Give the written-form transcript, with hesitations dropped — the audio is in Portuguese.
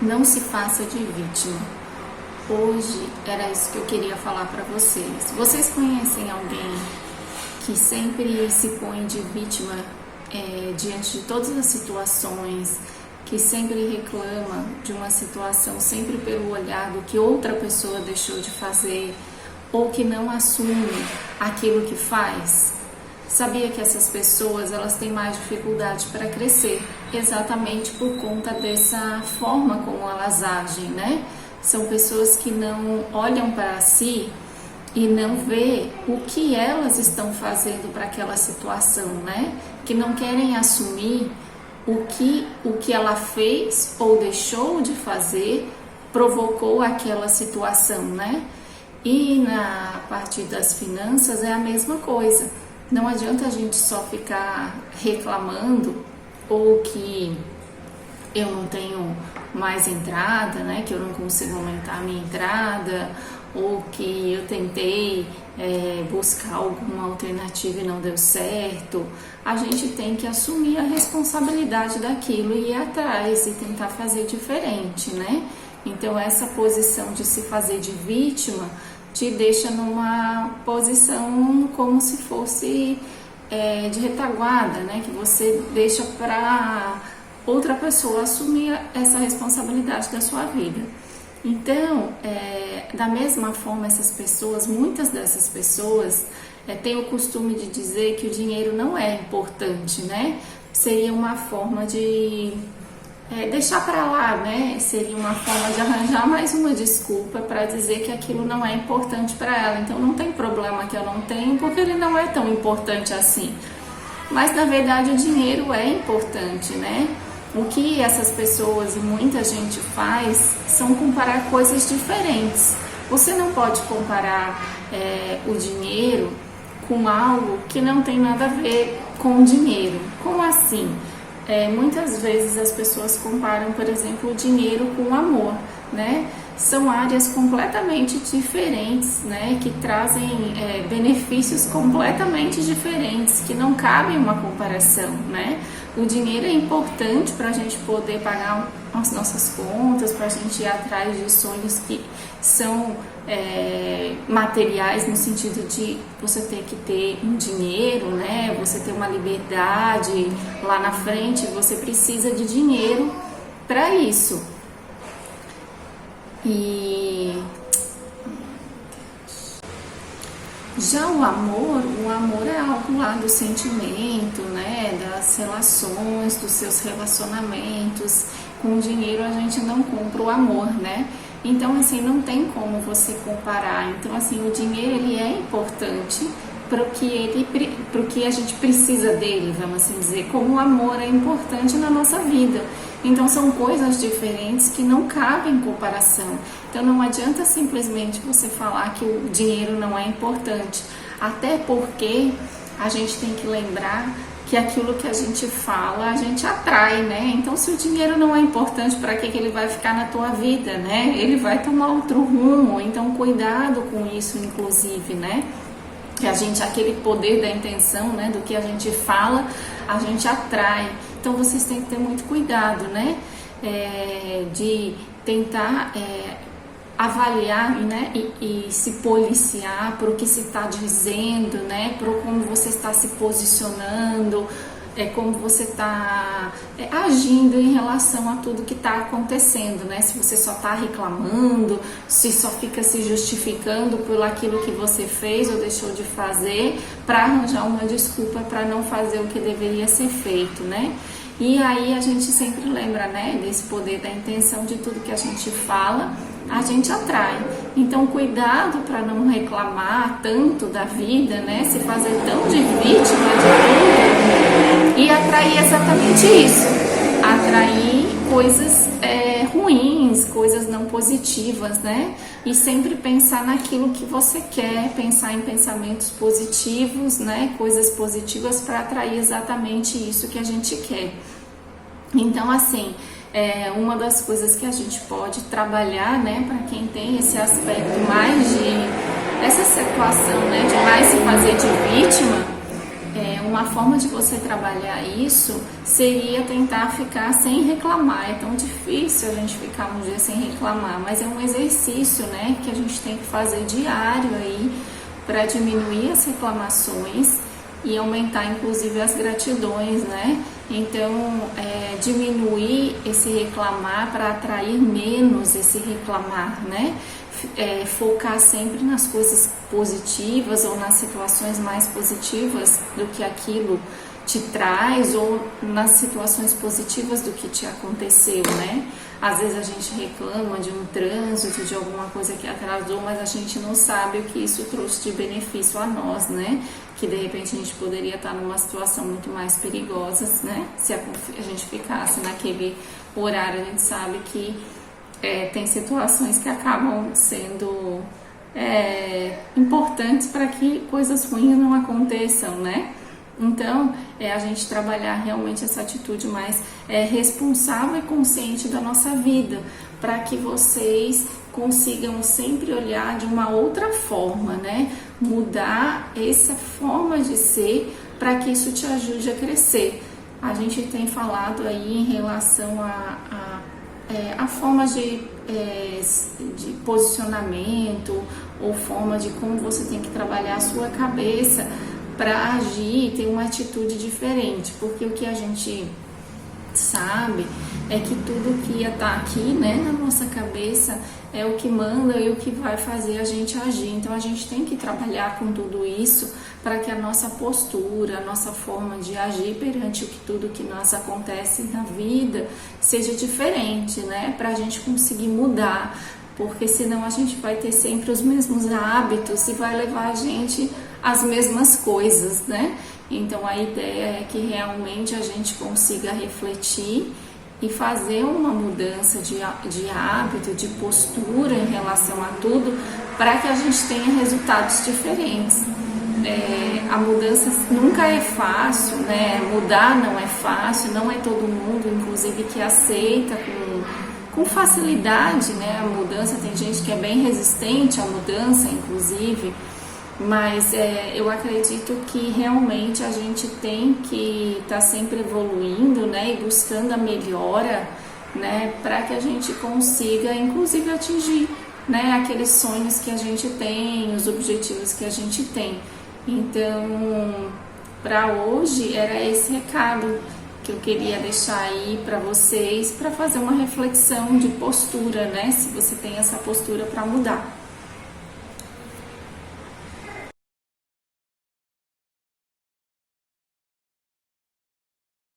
Não se faça de vítima. Hoje era isso que eu queria falar para vocês. Vocês conhecem alguém que sempre se põe de vítima diante de todas as situações, que sempre reclama de uma situação sempre pelo olhar do que outra pessoa deixou de fazer ou que não assume aquilo que faz? Sabia que essas pessoas elas têm mais dificuldade para crescer, exatamente por conta dessa forma como elas agem, né? São pessoas que não olham para si e não vê o que elas estão fazendo para aquela situação, né? Que não querem assumir o que ela fez ou deixou de fazer provocou aquela situação, né? E na parte das finanças é a mesma coisa. Não adianta a gente só ficar reclamando ou que eu não tenho mais entrada, né? Que eu não consigo aumentar a minha entrada, ou que eu tentei buscar alguma alternativa e não deu certo. A gente tem que assumir a responsabilidade daquilo e ir atrás e tentar fazer diferente, né? Então essa posição de se fazer de vítima te deixa numa posição como se fosse de retaguarda, né? Que você deixa para outra pessoa assumir essa responsabilidade da sua vida. Então, da mesma forma, muitas dessas pessoas têm o costume de dizer que o dinheiro não é importante, né? Seria uma forma de deixar para lá, né? Seria uma forma de arranjar mais uma desculpa para dizer que aquilo não é importante para ela. Então não tem problema que eu não tenho, porque ele não é tão importante assim. Mas na verdade o dinheiro é importante, né? O que essas pessoas e muita gente faz são comparar coisas diferentes. Você não pode comparar o dinheiro com algo que não tem nada a ver com o dinheiro. Como assim? Muitas vezes as pessoas comparam, por exemplo, o dinheiro com o amor, né? São áreas completamente diferentes, né? Que trazem benefícios completamente diferentes, que não cabem uma comparação, né? O dinheiro é importante para a gente poder pagar as nossas contas, para a gente ir atrás de sonhos que são materiais, no sentido de você ter que ter um dinheiro, né? Você ter uma liberdade lá na frente, você precisa de dinheiro para isso. E já o amor é algo lá do sentimento, né? Das relações, dos seus relacionamentos. Com o dinheiro a gente não compra o amor, né? Então, assim, não tem como você comparar. Então, assim, o dinheiro, ele é importante para o que a gente precisa dele, vamos assim dizer, como o amor é importante na nossa vida. Então, são coisas diferentes que não cabem em comparação. Então, não adianta simplesmente você falar que o dinheiro não é importante, até porque a gente tem que lembrar que aquilo que a gente fala, a gente atrai, né? Então, se o dinheiro não é importante, para que ele vai ficar na tua vida, né? Ele vai tomar outro rumo. Então, cuidado com isso, inclusive, né? Que aquele poder da intenção, né? Do que a gente fala, a gente atrai. Então, vocês têm que ter muito cuidado, né? De tentar avaliar, né? E se policiar por o que se está dizendo, né? Por como você está se posicionando, como você está agindo em relação a tudo que está acontecendo, né? Se você só está reclamando, se só fica se justificando por aquilo que você fez ou deixou de fazer para arranjar uma desculpa para não fazer o que deveria ser feito, né? E aí a gente sempre lembra, né, desse poder da intenção, de tudo que a gente fala, a gente atrai. Então, cuidado para não reclamar tanto da vida, né, se fazer tão de vítima de tudo e atrair exatamente isso. Atrair coisas ruins, coisas não positivas, né? E sempre pensar naquilo que você quer, pensar em pensamentos positivos, né? Coisas positivas para atrair exatamente isso que a gente quer. Então, assim, uma das coisas que a gente pode trabalhar, né? Para quem tem esse aspecto mais essa situação, né? De mais se fazer de vítima, uma forma de você trabalhar isso seria tentar ficar sem reclamar. É tão difícil a gente ficar um dia sem reclamar, mas é um exercício, né, que a gente tem que fazer diário aí para diminuir as reclamações e aumentar inclusive as gratidões, né? Então, diminuir esse reclamar para atrair menos esse reclamar, né? Focar sempre nas coisas positivas ou nas situações mais positivas do que aquilo te traz, ou nas situações positivas do que te aconteceu, né? Às vezes a gente reclama de um trânsito, de alguma coisa que atrasou, mas a gente não sabe o que isso trouxe de benefício a nós, né? Que de repente a gente poderia estar numa situação muito mais perigosa, né? Se a gente ficasse naquele horário, a gente sabe que tem situações que acabam sendo importantes para que coisas ruins não aconteçam, né? Então, a gente trabalhar realmente essa atitude mais responsável e consciente da nossa vida, para que vocês consigam sempre olhar de uma outra forma, né? Mudar essa forma de ser para que isso te ajude a crescer. A gente tem falado aí em relação a forma de posicionamento ou forma de como você tem que trabalhar a sua cabeça para agir e ter uma atitude diferente, porque o que a gente sabe é que tudo que ia estar aqui, né, na nossa cabeça é o que manda e o que vai fazer a gente agir. Então a gente tem que trabalhar com tudo isso para que a nossa postura, a nossa forma de agir perante tudo que nos acontece na vida seja diferente, né, para a gente conseguir mudar, porque senão a gente vai ter sempre os mesmos hábitos e vai levar a gente às mesmas coisas, né? Então a ideia é que realmente a gente consiga refletir e fazer uma mudança de hábito, de postura em relação a tudo, para que a gente tenha resultados diferentes. A mudança nunca é fácil, né? Mudar não é fácil, não é todo mundo, inclusive, que aceita com facilidade, né? A mudança, tem gente que é bem resistente à mudança, inclusive, mas eu acredito que realmente a gente tem que estar sempre evoluindo, né, e buscando a melhora, né, para que a gente consiga, inclusive, atingir, né, aqueles sonhos que a gente tem, os objetivos que a gente tem. Então, para hoje era esse recado que eu queria deixar aí para vocês, para fazer uma reflexão de postura, né, se você tem essa postura para mudar.